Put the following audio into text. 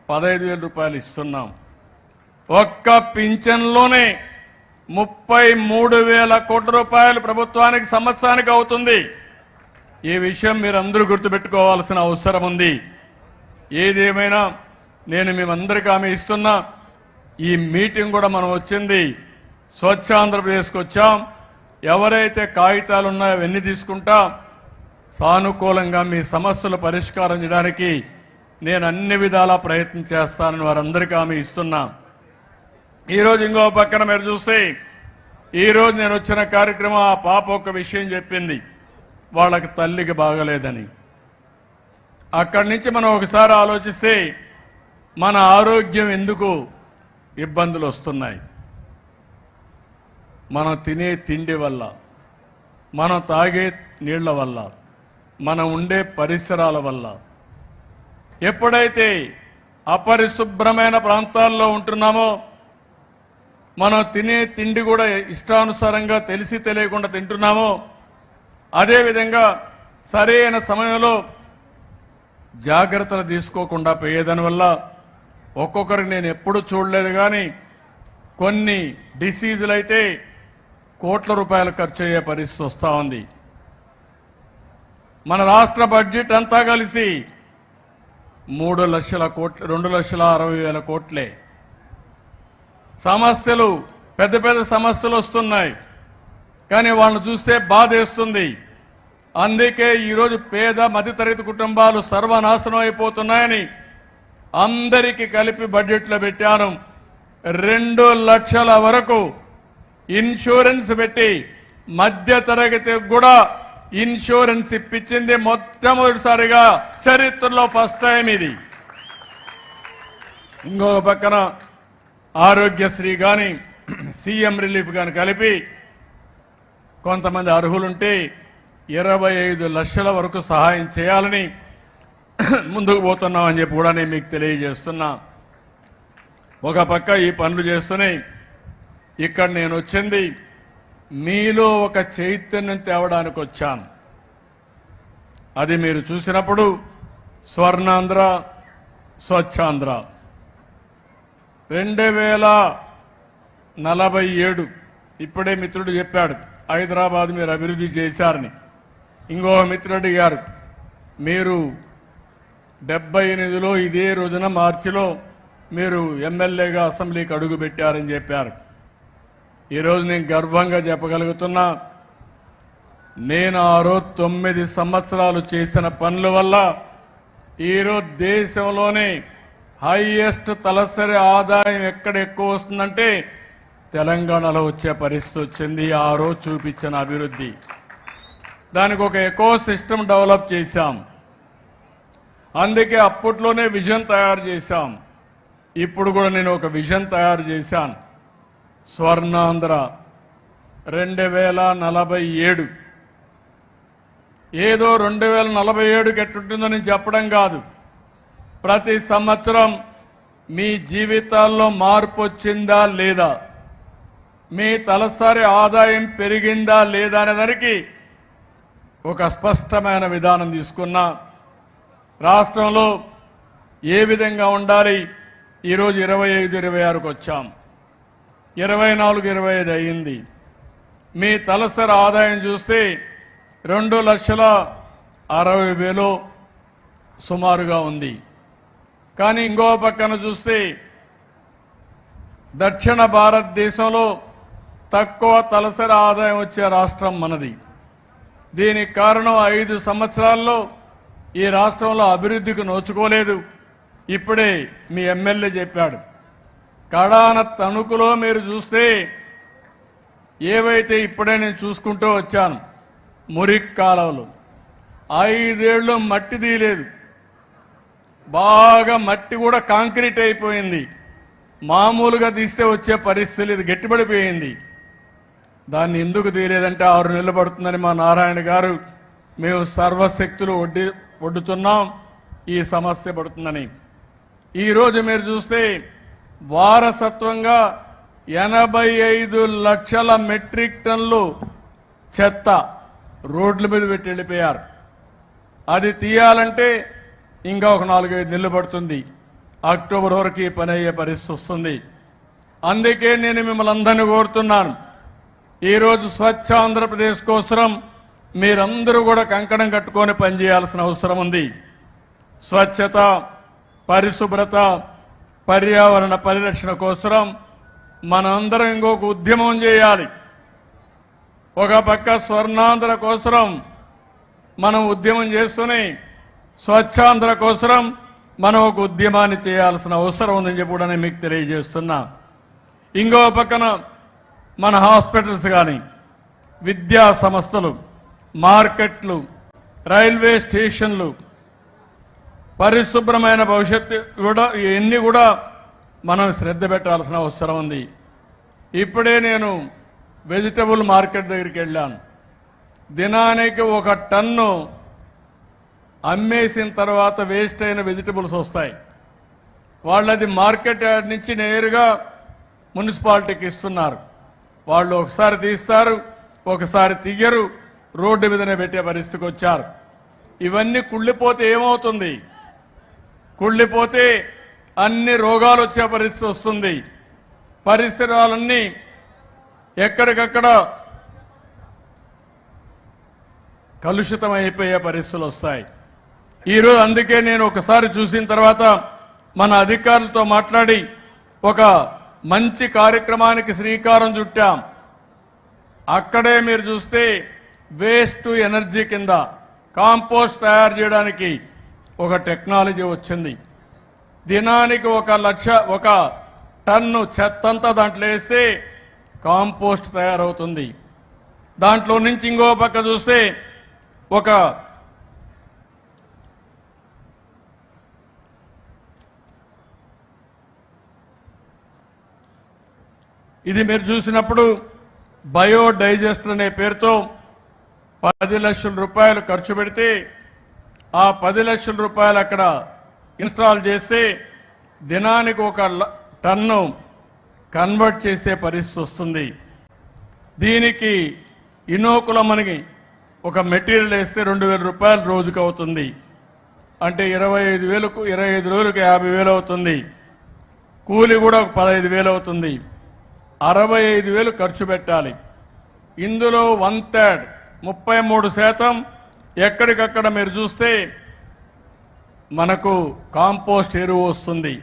15,000 రూపాయలు ఇస్తున్నాం. ఒక్క పింఛన్లోనే 33,000 కోట్ల రూపాయలు ప్రభుత్వానికి సంవత్సరానికి అవుతుంది. ఈ విషయం మీరందరూ గుర్తుపెట్టుకోవాల్సిన అవసరం ఉంది. ఏదేమైనా నేను మేమందరికీ హామీ ఇస్తున్నా, ఈ మీటింగ్ కూడా మనం వచ్చింది స్వచ్ఛ ఆంధ్రప్రదేశ్కి వచ్చాం. ఎవరైతే కాగితాలు ఉన్నాయో అవన్నీ తీసుకుంటా సానుకూలంగా మీ సమస్యలు పరిష్కారం చేయడానికి నేను అన్ని విధాలా ప్రయత్నం చేస్తానని వారందరికీ హామీ ఇస్తున్నా. ఈరోజు ఇంకో పక్కన మీరు చూస్తే ఈరోజు నేను వచ్చిన కార్యక్రమం ఆ పాప ఒక విషయం చెప్పింది, వాళ్ళకి తల్లికి బాగలేదని. అక్కడి నుంచి మనం ఒకసారి ఆలోచిస్తే మన ఆరోగ్యం ఎందుకు ఇబ్బందులు వస్తున్నాయి? మనం తినే తిండి వల్ల, మనం తాగే నీళ్ల వల్ల, మనం ఉండే పరిసరాల వల్ల. ఎప్పుడైతే అపరిశుభ్రమైన ప్రాంతాల్లో ఉంటున్నామో మనం తినే తిండి కూడా ఇష్టానుసారంగా తెలిసి తెలియకుండా తింటున్నామో, అదేవిధంగా సరైన సమయంలో జాగ్రత్తలు తీసుకోకుండా పోయేదాని వల్ల ఒక్కొక్కరికి నేను ఎప్పుడు చూడలేదు కానీ కొన్ని డిసీజులు అయితే కోట్ల రూపాయలు ఖర్చు అయ్యే పరిస్థితి వస్తూ ఉంది. మన రాష్ట్ర బడ్జెట్ అంతా కలిసి 3 లక్షల కోట్లు, 2,60,000 కోట్లే. సమస్యలు పెద్ద పెద్ద సమస్యలు వస్తున్నాయి, కానీ వాళ్ళని చూస్తే బాధేస్తుంది. అందుకే ఈరోజు పేద మధ్యతరగతి కుటుంబాలు సర్వనాశనం అయిపోతున్నాయని అందరికీ కలిపి బడ్జెట్లో పెట్టాను. 2 లక్షల వరకు ఇన్సూరెన్స్ పెట్టి మధ్యతరగతికి కూడా ఇన్సూరెన్స్ ఇప్పించింది మొట్టమొదటిసారిగా చరిత్రలో ఫస్ట్ టైం ఇది. ఇంకొక పక్కన ఆరోగ్యశ్రీ కానీ సీఎం రిలీఫ్ కానీ కలిపి కొంతమంది అర్హులుంటే 25 లక్షల వరకు సహాయం చేయాలని ముందుకు పోతున్నామని చెప్పి కూడా నేను మీకు తెలియజేస్తున్నా. ఒక పక్క ఈ పనులు చేస్తూనే ఇక్కడ నేను వచ్చింది మీలో ఒక చైతన్యం తేవడానికి వచ్చాను. అది మీరు చూసినప్పుడు స్వర్ణాంధ్ర, స్వచ్ఛాంధ్ర 2047 ఇప్పుడే మిత్రుడు చెప్పాడు హైదరాబాద్ మీరు అభివృద్ధి చేశారని. ఇంకొక మిత్రుడు గారు మీరు 78లో ఇదే రోజున మార్చిలో మీరు ఎమ్మెల్యేగా అసెంబ్లీకి అడుగు పెట్టారని చెప్పారు. ఈరోజు నేను గర్వంగా చెప్పగలుగుతున్నా, నేను ఆ రోజు 9 సంవత్సరాలు చేసిన పనుల వల్ల ఈరోజు దేశంలోనే హైయెస్ట్ తలసరి ఆదాయం ఎక్కడ ఎక్కువ వస్తుందంటే తెలంగాణలో వచ్చే పరిస్థితి వచ్చింది. ఆ రోజు చూపించిన అభివృద్ధి, దానికి ఒక ఎకో సిస్టమ్ డెవలప్ చేశాం. అందుకే అప్పట్లోనే విజన్ తయారు చేశాం. ఇప్పుడు కూడా నేను ఒక విజన్ తయారు చేశాను. స్వర్ణాంధ్ర 2047 ఏదో 2047కి ఎట్టుంటుందో నేను చెప్పడం కాదు. ప్రతి సంవత్సరం మీ జీవితాల్లో మార్పు వచ్చిందా లేదా, మీ తలసరి ఆదాయం పెరిగిందా లేదా అనే దానికి ఒక స్పష్టమైన విధానం తీసుకున్నా. రాష్ట్రంలో ఏ విధంగా ఉండాలి, ఈరోజు 25-26కు వచ్చాం, 24-25 అయింది. మీ తలసరి ఆదాయం చూస్తే 2,60,000 సుమారుగా ఉంది. కానీ ఇంకో పక్కన చూస్తే దక్షిణ భారతదేశంలో తక్కువ తలసరి ఆదాయం వచ్చే రాష్ట్రం మనది. దీనికి కారణం 5 సంవత్సరాల్లో ఈ రాష్ట్రంలో అభివృద్ధికి నోచుకోలేదు. ఇప్పుడే మీ ఎమ్మెల్యే చెప్పాడు. కడాన తణుకులో మీరు చూస్తే ఏవైతే ఇప్పుడే నేను చూసుకుంటూ వచ్చాను, మురికి కాలువలు 5 ఏళ్ళు మట్టి తీయలేదు, బాగా మట్టి కూడా కాంక్రీట్ అయిపోయింది. మామూలుగా తీస్తే వచ్చే పరిస్థితి ఇది గట్టిపడిపోయింది. దాన్ని ఎందుకు తీయలేదంటే 6 నెలలు పడుతుందని మా నారాయణ గారు మేము సర్వశక్తులు ఒడ్డుతున్నాం, ఈ సమస్య పడుతుందని. ఈరోజు మీరు చూస్తే వారసత్వంగా 85 లక్షల మెట్రిక్ టన్నులు చెత్త రోడ్ల మీద పెట్టి వెళ్ళిపోయారు. అది తీయాలంటే ఇంకా ఒక 4-5 నెలలు పడుతుంది. అక్టోబర్ వరకు ఈ పని అయ్యే పరిస్థితి వస్తుంది. అందుకే నేను మిమ్మల్ని అందరినీ కోరుతున్నాను, ఈరోజు స్వచ్ఛ ఆంధ్రప్రదేశ్ కోసం మీరందరూ కూడా కంకణం కట్టుకొని పనిచేయాల్సిన అవసరం ఉంది. స్వచ్ఛత, పరిశుభ్రత, పర్యావరణ పరిరక్షణ కోసం మనందరం ఇంకొక ఉద్యమం చేయాలి. ఒక పక్క స్వర్ణాంధ్ర కోసం మనం ఉద్యమం చేస్తూనే స్వచ్ఛాంధ్ర కోసం మనం ఒక ఉద్యమాన్ని చేయాల్సిన అవసరం ఉందని చెప్పి కూడా నేను మీకు తెలియజేస్తున్నా. ఇంకో పక్కన మన హాస్పిటల్స్ కానీ, విద్యా సంస్థలు, మార్కెట్లు, రైల్వే స్టేషన్లు, పరిశుభ్రమైన భవిష్యత్తు కూడా ఇవన్నీ కూడా మనం శ్రద్ధ పెట్టాల్సిన అవసరం ఉంది. ఇప్పుడే నేను వెజిటబుల్ మార్కెట్ దగ్గరికి వెళ్ళాను. దినానికి 1 టన్ను అమ్మేసిన తర్వాత వేస్ట్ అయిన వెజిటబుల్స్ వస్తాయి. వాళ్ళది మార్కెట్ యార్డ్ నుంచి నేరుగా మున్సిపాలిటీకి ఇస్తున్నారు. వాళ్ళు ఒకసారి తీస్తారు, ఒకసారి తీయరు, రోడ్డు మీదనే పెట్టే పరిస్థితికి వచ్చారు. ఇవన్నీ కుళ్ళిపోతే ఏమవుతుంది? కుళ్ళిపోతే అన్ని రోగాలు వచ్చే పరిస్థితి వస్తుంది. పరిసరాలన్నీ ఎక్కడికక్కడ కలుషితం అయిపోయే పరిస్థితులు వస్తాయి. ఈరోజు అందుకే నేను ఒకసారి చూసిన తర్వాత మన అధికారులతో మాట్లాడి ఒక మంచి కార్యక్రమానికి శ్రీకారం చుట్టాం. అక్కడే మీరు చూస్తే వేస్ట్ టు ఎనర్జీ కింద కాంపోస్ట్ తయారు చేయడానికి ఒక టెక్నాలజీ వచ్చింది. దినానికి 1 టన్ను చెత్తంతా దాంట్లో వేస్తే కాంపోస్ట్ తయారవుతుంది. దాంట్లో నుంచి ఇంకో పక్క చూస్తే ఇది మీరు చూసినప్పుడు బయోడైజెస్టర్ అనే పేరుతో 10 లక్షల రూపాయలు ఖర్చు పెడితే ఆ 10 లక్షల రూపాయలు అక్కడ ఇన్స్టాల్ చేస్తే దినానికి 1 టన్ను కన్వర్ట్ చేసే పరిస్థితి వస్తుంది. దీనికి ఇనోకులం మనకి ఒక మెటీరియల్ వేస్తే 2,000 రూపాయలు రోజుకు అవుతుంది. అంటే 25 రోజులకు 50,000 అవుతుంది. కూలి కూడా 15,000 అవుతుంది. 65,000 ఖర్చు పెట్టాలి. ఇందులో 1/3 33% ఎక్కడికక్కడ మీరు చూస్తే మనకు కాంపోస్ట్ ఎరువు వస్తుంది.